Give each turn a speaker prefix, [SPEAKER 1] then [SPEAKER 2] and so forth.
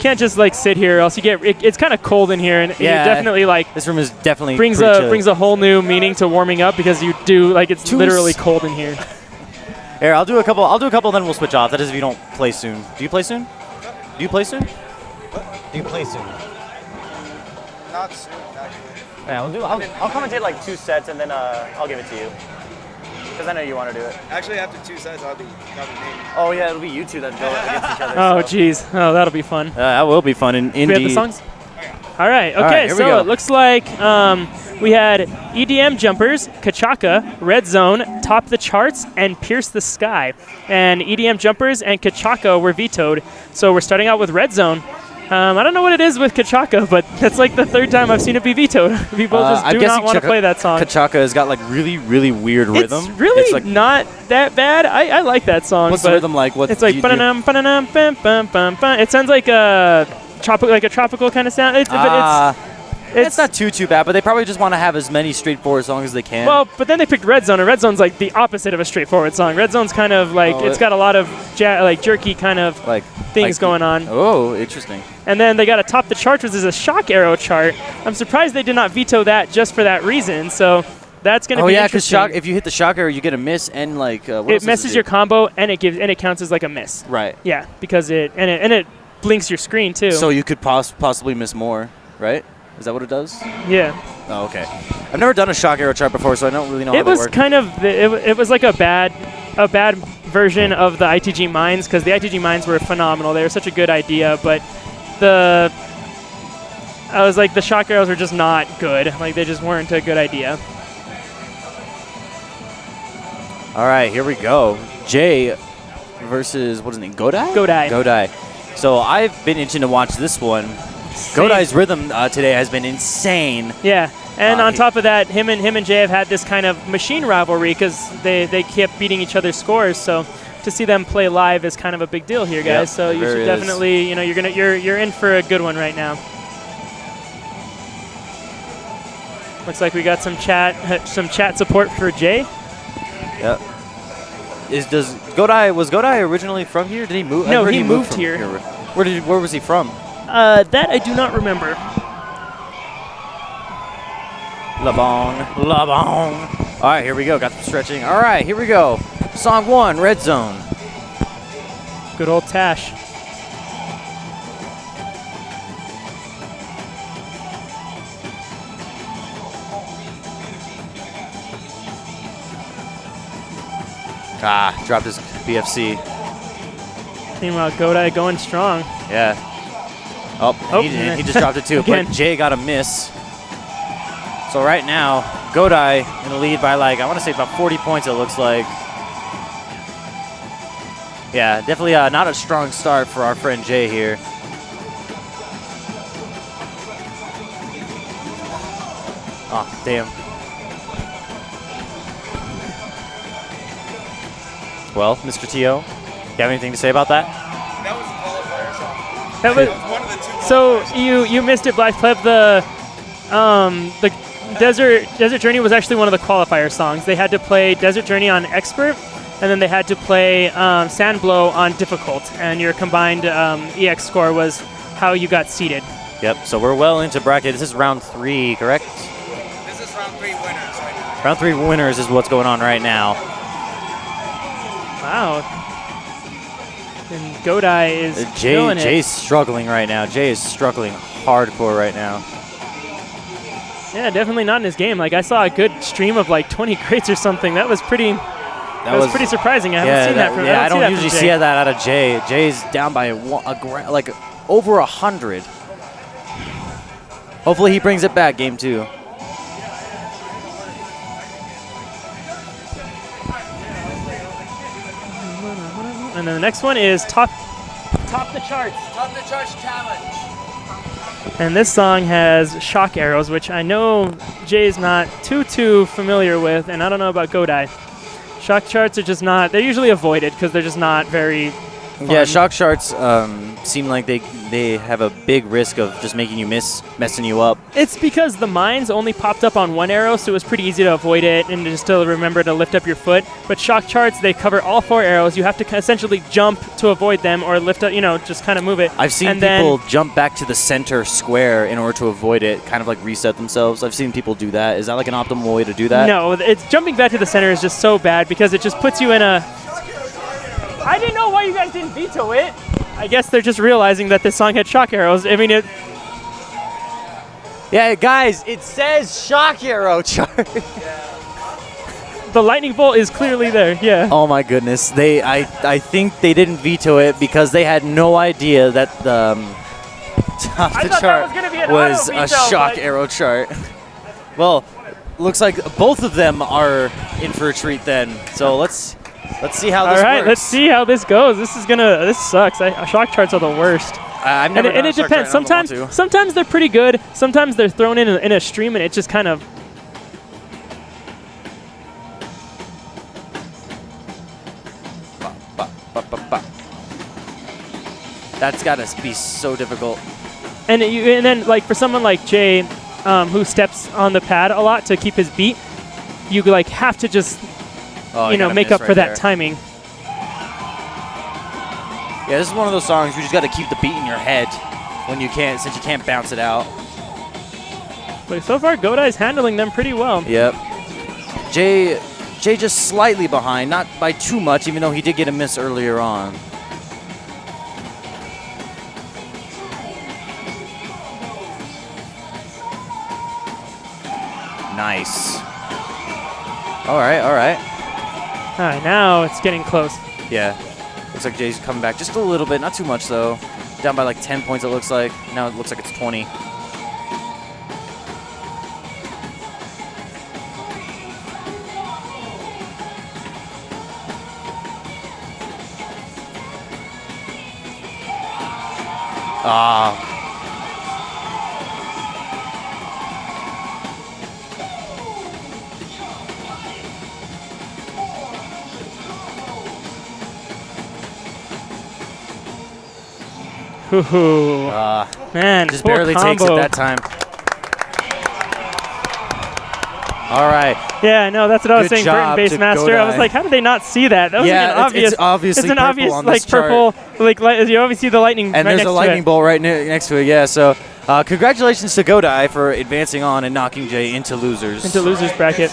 [SPEAKER 1] can't just like sit here, or else you get it's kind of cold in here, and you definitely like
[SPEAKER 2] this room is definitely
[SPEAKER 1] brings a whole new meaning to warming up because you do like it's literally cold in here.
[SPEAKER 2] Here, I'll do a couple, then we'll switch off. That is if you don't play soon. Do you play soon? Do you play soon? What? Do you play soon?
[SPEAKER 3] Not soon, actually.
[SPEAKER 2] Yeah, I'll commentate like 2 sets and then I'll give it to you. Because I know you want to do it.
[SPEAKER 3] Actually, after 2 sets, that'll be me.
[SPEAKER 2] Oh yeah, it'll be you two that go against each other.
[SPEAKER 1] Oh jeez, oh that'll be fun.
[SPEAKER 2] That will be fun indeed.
[SPEAKER 1] We have the songs? All right, okay,
[SPEAKER 2] All right, here we
[SPEAKER 1] so
[SPEAKER 2] go.
[SPEAKER 1] it looks like we had EDM Jumpers, Kachaka, Red Zone, Top the Charts, and Pierce the Sky. And EDM Jumpers and Kachaka were vetoed. So we're starting out with Red Zone. I don't know what it is with Kachaka, but that's like the 3rd time I've seen it be vetoed. People just do not want to play that song.
[SPEAKER 2] Kachaka has got like really, really weird rhythm.
[SPEAKER 1] It's really
[SPEAKER 2] like
[SPEAKER 1] not that bad. I like that song.
[SPEAKER 2] What's the rhythm like? What
[SPEAKER 1] it's like ba-da-dum, ba-da-dum, bum, bum, bum, bum. It sounds like a tropical kind of sound.
[SPEAKER 2] It's not too bad, but they probably just want to have as many straightforward songs as they can.
[SPEAKER 1] Well, but then they picked Red Zone, and Red Zone's like the opposite of a straightforward song. Red Zone's kind of like it's got a lot of jerky kind of things going on.
[SPEAKER 2] Oh, interesting.
[SPEAKER 1] And then they got a Top the Charts, which is a shock arrow chart. I'm surprised they did not veto that just for that reason. So that's going to be interesting.
[SPEAKER 2] because if you hit the shock arrow, you get a miss, and like
[SPEAKER 1] it messes your combo, and it counts as like a miss.
[SPEAKER 2] Right.
[SPEAKER 1] Yeah, because it blinks your screen too.
[SPEAKER 2] So you could possibly miss more, right? Is that what it does?
[SPEAKER 1] Yeah.
[SPEAKER 2] Oh, okay. I've never done a shock arrow chart before, so I don't really know how that works.
[SPEAKER 1] It was kind of it was like a bad version of the ITG mines, because the ITG mines were phenomenal. They were such a good idea, but the shock arrows were just not good. Like they just weren't a good idea.
[SPEAKER 2] All right, here we go. Jay versus what is his name? Godai.
[SPEAKER 1] Godai.
[SPEAKER 2] So I've been itching to watch this one. Godai's rhythm today has been insane.
[SPEAKER 1] Yeah, and on top of that, him and Jay have had this kind of machine rivalry because they kept beating each other's scores. So to see them play live is kind of a big deal here, guys.
[SPEAKER 2] Yep,
[SPEAKER 1] so you should definitely, you're in for a good one right now. Looks like we got some chat support for Jay.
[SPEAKER 2] Yep. Was Godai originally from here? Did he move?
[SPEAKER 1] No, he moved here.
[SPEAKER 2] Where was he from?
[SPEAKER 1] That I do not remember.
[SPEAKER 2] Labong. All right, here we go. Got some stretching. All right, here we go. Song 1, Red Zone.
[SPEAKER 1] Good old Tash.
[SPEAKER 2] Dropped his BFC.
[SPEAKER 1] Meanwhile, Godai going strong.
[SPEAKER 2] Yeah. He just dropped it too. But Jay got a miss. So right now, Godai in the lead by I want to say about 40 points, it looks like. Yeah, definitely not a strong start for our friend Jay here. Oh, damn. Well, Mr. T.O., you have anything to say about that?
[SPEAKER 3] That was a qualifier song.
[SPEAKER 1] That was
[SPEAKER 3] one of the 2 qualifiers.
[SPEAKER 1] So you missed it, Black Pleb. The Desert Journey was actually one of the qualifier songs. They had to play Desert Journey on Expert, and then they had to play Sandblow on Difficult, and your combined EX score was how you got seeded.
[SPEAKER 2] Yep, so we're well into bracket. This is round 3, correct?
[SPEAKER 3] This is round 3 winners right now.
[SPEAKER 2] Round 3 winners is what's going on right now.
[SPEAKER 1] Wow. And Godai is killing it.
[SPEAKER 2] Jay's struggling right now. Jay is struggling hardcore right now.
[SPEAKER 1] Yeah, definitely not in his game. I saw a good stream of 20 crates or something. That was pretty pretty surprising. I haven't seen that from
[SPEAKER 2] I don't usually see that out of Jay. Jay's down by over 100. Hopefully he brings it back game 2.
[SPEAKER 1] And then the next one is Top the Charts.
[SPEAKER 3] Top the Charts Challenge.
[SPEAKER 1] And this song has shock arrows, which I know Jay's not too familiar with, and I don't know about Godai. Shock charts are just not, they're usually avoided because they're just not very fun.
[SPEAKER 2] Yeah, shock charts seem like they have a big risk of just making you messing you up.
[SPEAKER 1] It's because the mines only popped up on one arrow, so it was pretty easy to avoid it and just to remember to lift up your foot. But shock charts, they cover all 4 arrows. You have to essentially jump to avoid them or lift up, just kind of move it.
[SPEAKER 2] I've seen people jump back to the center square in order to avoid it, kind of like reset themselves. I've seen people do that. Is that like an optimal way to do that?
[SPEAKER 1] No, it's jumping back to the center is just so bad because it just puts you in a... I didn't know why you guys didn't veto it. I guess they're just realizing that this song had shock arrows. I mean,
[SPEAKER 2] Yeah, guys, it says shock arrow chart.
[SPEAKER 1] The lightning bolt is clearly there, yeah.
[SPEAKER 2] Oh my goodness. I think they didn't veto it because they had no idea that the top of the chart was a shock arrow chart. Well, looks like both of them are in for a treat then. So let's see how this works.
[SPEAKER 1] All right, let's see how this goes. This sucks. Shock charts are the worst.
[SPEAKER 2] I've never done
[SPEAKER 1] and
[SPEAKER 2] a
[SPEAKER 1] it
[SPEAKER 2] shock
[SPEAKER 1] depends.
[SPEAKER 2] chart, I don't want to.
[SPEAKER 1] Sometimes they're pretty good. Sometimes they're thrown in a stream, and it just kind of.
[SPEAKER 2] That's got to be so difficult.
[SPEAKER 1] And then like for someone like Jay, who steps on the pad a lot to keep his beat, you like have to just make up for that timing.
[SPEAKER 2] Yeah, this is one of those songs you just got to keep the beat in your head when you can't, since you can't bounce it out.
[SPEAKER 1] But so far, Godai's handling them pretty well.
[SPEAKER 2] Yep. Jay just slightly behind, not by too much, even though he did get a miss earlier on. Nice. All right, all right.
[SPEAKER 1] All right, now it's getting close.
[SPEAKER 2] Yeah. Looks like Jay's coming back just a little bit, not too much though. Down by like 10 points it looks like. Now it looks like it's 20. Ah.
[SPEAKER 1] Ooh. Man,
[SPEAKER 2] just barely takes it that time. All right.
[SPEAKER 1] Yeah, no, that's what I was saying. Burton Bassmaster.
[SPEAKER 2] Godai.
[SPEAKER 1] I was like, how did they not see that? That was like an obvious.
[SPEAKER 2] It's obviously
[SPEAKER 1] it's an obvious
[SPEAKER 2] on
[SPEAKER 1] like
[SPEAKER 2] this
[SPEAKER 1] purple. Like you always see the lightning.
[SPEAKER 2] And
[SPEAKER 1] right
[SPEAKER 2] there's a lightning
[SPEAKER 1] it.
[SPEAKER 2] bolt right next to it. Yeah. So congratulations to Godai for advancing on and knocking Jay into losers.
[SPEAKER 1] Into losers bracket.